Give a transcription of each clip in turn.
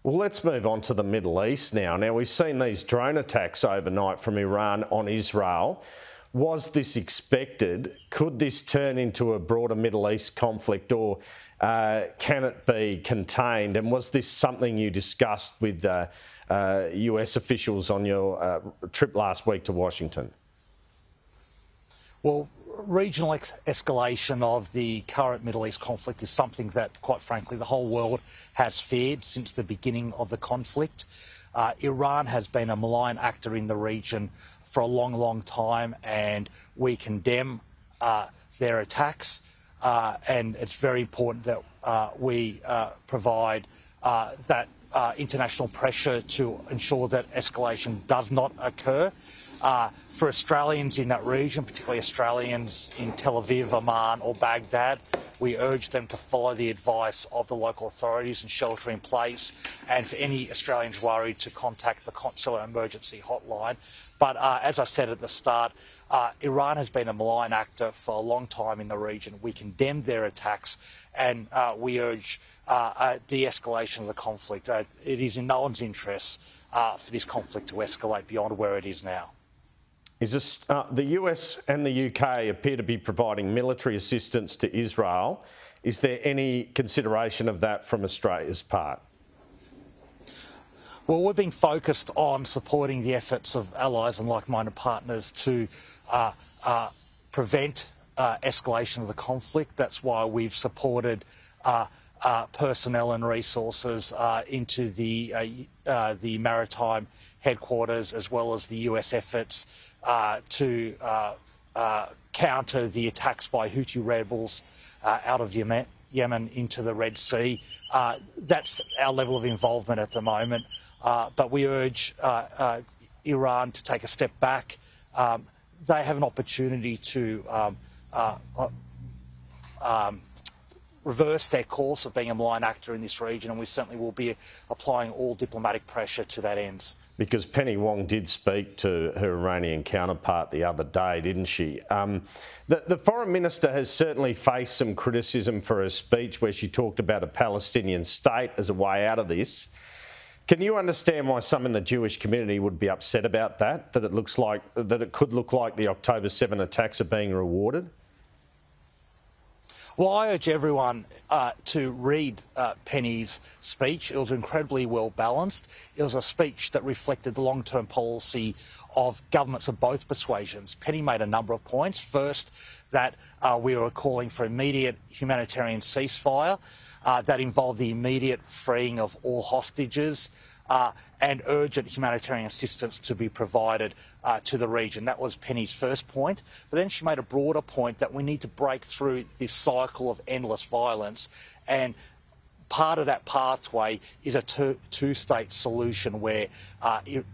Well, let's move on to the Middle East now. Now, we've seen these drone attacks overnight from Iran on Israel. Was this expected? Could this turn into a broader Middle East conflict, or can it be contained? And was this something you discussed with US officials on your trip last week to Washington? Well, regional escalation of the current Middle East conflict is something that, quite frankly, the whole world has feared since the beginning of the conflict. Iran has been a malign actor in the region for a long, long time, and we condemn their attacks. And it's very important that we provide that international pressure to ensure that escalation does not occur. For Australians in that region, particularly Australians in Tel Aviv, Amman or Baghdad, we urge them to follow the advice of the local authorities and shelter in place, and for any Australians worried to contact the Consular Emergency Hotline. But as I said at the start, Iran has been a malign actor for a long time in the region. We condemn their attacks, and we urge a de-escalation of the conflict. It is in no one's interest for this conflict to escalate beyond where it is now. Is this, the US and the UK appear to be providing military assistance to Israel. Is there any consideration of that from Australia's part? Well, we've been focused on supporting the efforts of allies and like-minded partners to prevent escalation of the conflict. That's why we've supported personnel and resources into the maritime headquarters, as well as the US efforts to counter the attacks by Houthi rebels out of Yemen into the Red Sea. That's our level of involvement at the moment. But we urge Iran to take a step back. They have an opportunity to reverse their course of being a malign actor in this region, and we certainly will be applying all diplomatic pressure to that end. Because Penny Wong did speak to her Iranian counterpart the other day, didn't she? The Foreign Minister has certainly faced some criticism for her speech where she talked about a Palestinian state as a way out of this. Can you understand why some in the Jewish community would be upset about that, that it could look like the October 7 attacks are being rewarded? Well, I urge everyone to read Penny's speech. It was incredibly well balanced. It was a speech that reflected the long-term policy of governments of both persuasions. Penny made a number of points. First, that we were calling for immediate humanitarian ceasefire that involved the immediate freeing of all hostages and urgent humanitarian assistance to be provided to the region. That was Penny's first point. But then she made a broader point that we need to break through this cycle of endless violence, and part of that pathway is a two-state solution where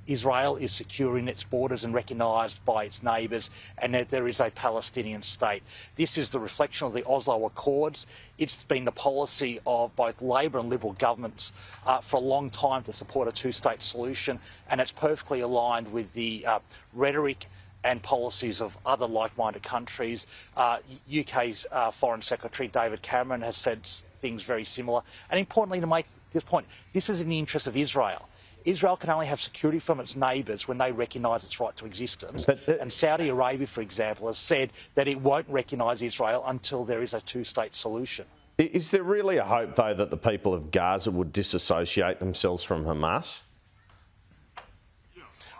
Israel is secure in its borders and recognised by its neighbours, and that there is a Palestinian state. This is the reflection of the Oslo Accords. It's been the policy of both Labor and Liberal governments for a long time to support a two-state solution, and it's perfectly aligned with the rhetoric and policies of other like-minded countries. UK's Foreign Secretary David Cameron has said things very similar. And importantly, to make this point, this is in the interest of Israel. Israel can only have security from its neighbours when they recognise its right to existence. And Saudi Arabia, for example, has said that it won't recognise Israel until there is a two-state solution. Is there really a hope, though, that the people of Gaza would disassociate themselves from Hamas?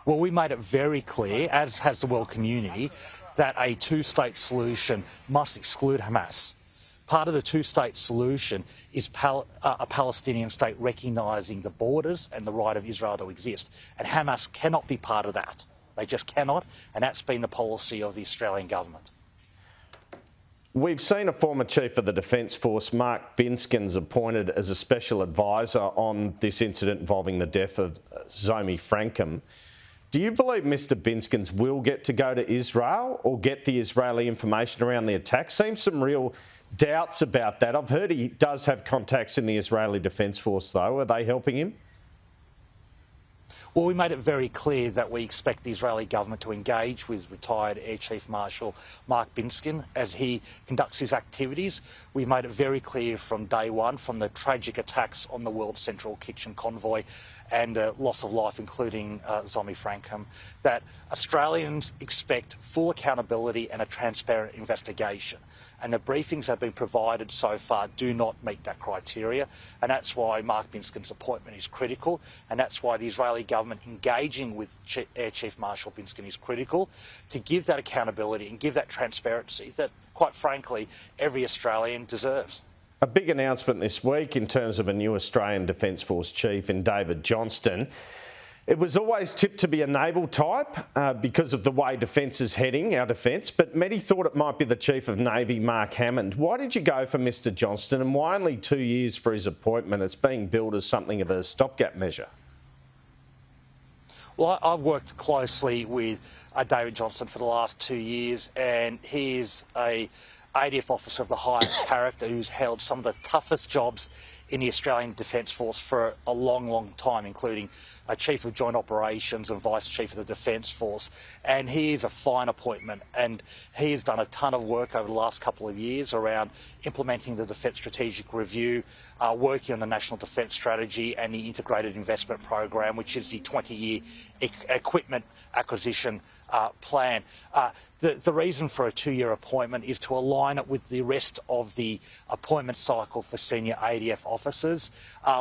Well, we made it very clear, as has the world community, that a two-state solution must exclude Hamas. Part of the two-state solution is a Palestinian state recognising the borders and the right of Israel to exist. And Hamas cannot be part of that. They just cannot, and that's been the policy of the Australian government. We've seen a former Chief of the Defence Force, Mark Binskens, appointed as a special advisor on this incident involving the death of Zomi Frankham. Do you believe Mr Binskens will get to go to Israel or get the Israeli information around the attack? Seems some real doubts about that. I've heard he does have contacts in the Israeli Defence Force, though. Are they helping him? Well, we made it very clear that we expect the Israeli government to engage with retired Air Chief Marshal Mark Binskin as he conducts his activities. We made it very clear from day one, from the tragic attacks on the World Central Kitchen convoy and loss of life, including Zomi Frankham, that Australians expect full accountability and a transparent investigation. And the briefings that have been provided so far do not meet that criteria. And that's why Mark Binskin's appointment is critical. And that's why the Israeli government engaging with Air Chief Marshal Binskin is critical, to give that accountability and give that transparency that, quite frankly, every Australian deserves. A big announcement this week in terms of a new Australian Defence Force chief in David Johnston. It was always tipped to be a naval type because of the way defence is heading, our defence, but Mehdi thought it might be the Chief of Navy, Mark Hammond. Why did you go for Mr Johnston, and why only 2 years for his appointment? It's being billed as something of a stopgap measure. Well, I've worked closely with David Johnston for the last 2 years, and he's a ADF officer of the highest character who's held some of the toughest jobs in the Australian Defence Force for a long, long time, including Chief of Joint Operations and Vice Chief of the Defence Force. And he is a fine appointment, and he has done a ton of work over the last couple of years around implementing the Defence Strategic Review, working on the National Defence Strategy and the Integrated Investment Program, which is the 20-year equipment acquisition plan. The reason for a 2-year appointment is to align it with the rest of the appointment cycle for senior ADF officers.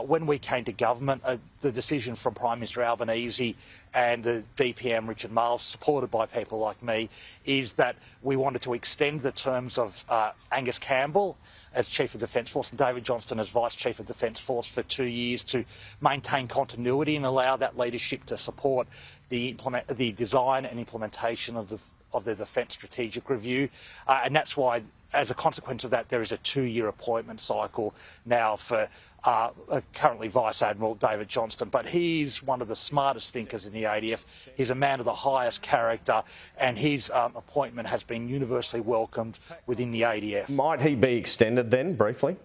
When we came to government, the decision from Prime Minister Albanese and the DPM Richard Marles, supported by people like me, is that we wanted to extend the terms of Angus Campbell as Chief of Defence Force and David Johnston as Vice Chief of Defence Force for 2 years, to maintain continuity and allow that leadership to support the design and implementation of the Defence Strategic Review. And that's why, as a consequence of that, there is a 2-year appointment cycle now for currently Vice Admiral David Johnston. But he's one of the smartest thinkers in the ADF. He's a man of the highest character, and his appointment has been universally welcomed within the ADF. Might he be extended then, briefly,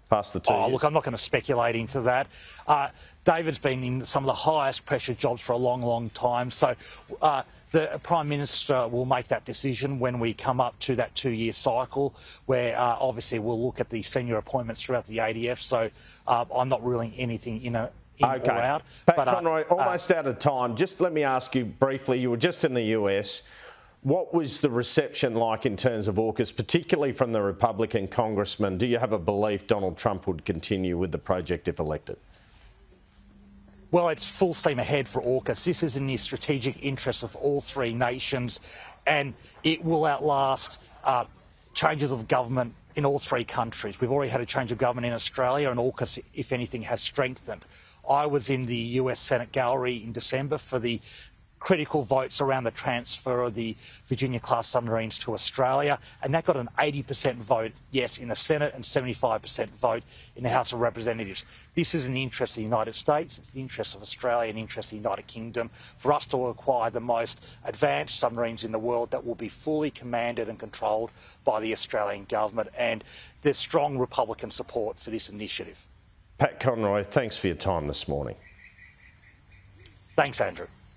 past the 2 years? Look, I'm not going to speculate into that. David's been in some of the highest pressure jobs for a long, long time. So the Prime Minister will make that decision when we come up to that 2-year cycle, where obviously we'll look at the senior appointments throughout the ADF. So I'm not ruling anything in or out. Pat Conroy, almost out of time. Just let me ask you briefly, you were just in the US. What was the reception like in terms of AUKUS, particularly from the Republican congressman? Do you have a belief Donald Trump would continue with the project if elected? Well, it's full steam ahead for AUKUS. This is in the strategic interests of all three nations, and it will outlast changes of government in all three countries. We've already had a change of government in Australia, and AUKUS, if anything, has strengthened. I was in the US Senate gallery in December for the critical votes around the transfer of the Virginia-class submarines to Australia, and that got an 80% vote yes in the Senate and 75% vote in the House of Representatives. This is in the interest of the United States, it's the interest of Australia and the interest of the United Kingdom for us to acquire the most advanced submarines in the world that will be fully commanded and controlled by the Australian government, and there's strong Republican support for this initiative. Pat Conroy, thanks for your time this morning. Thanks, Andrew.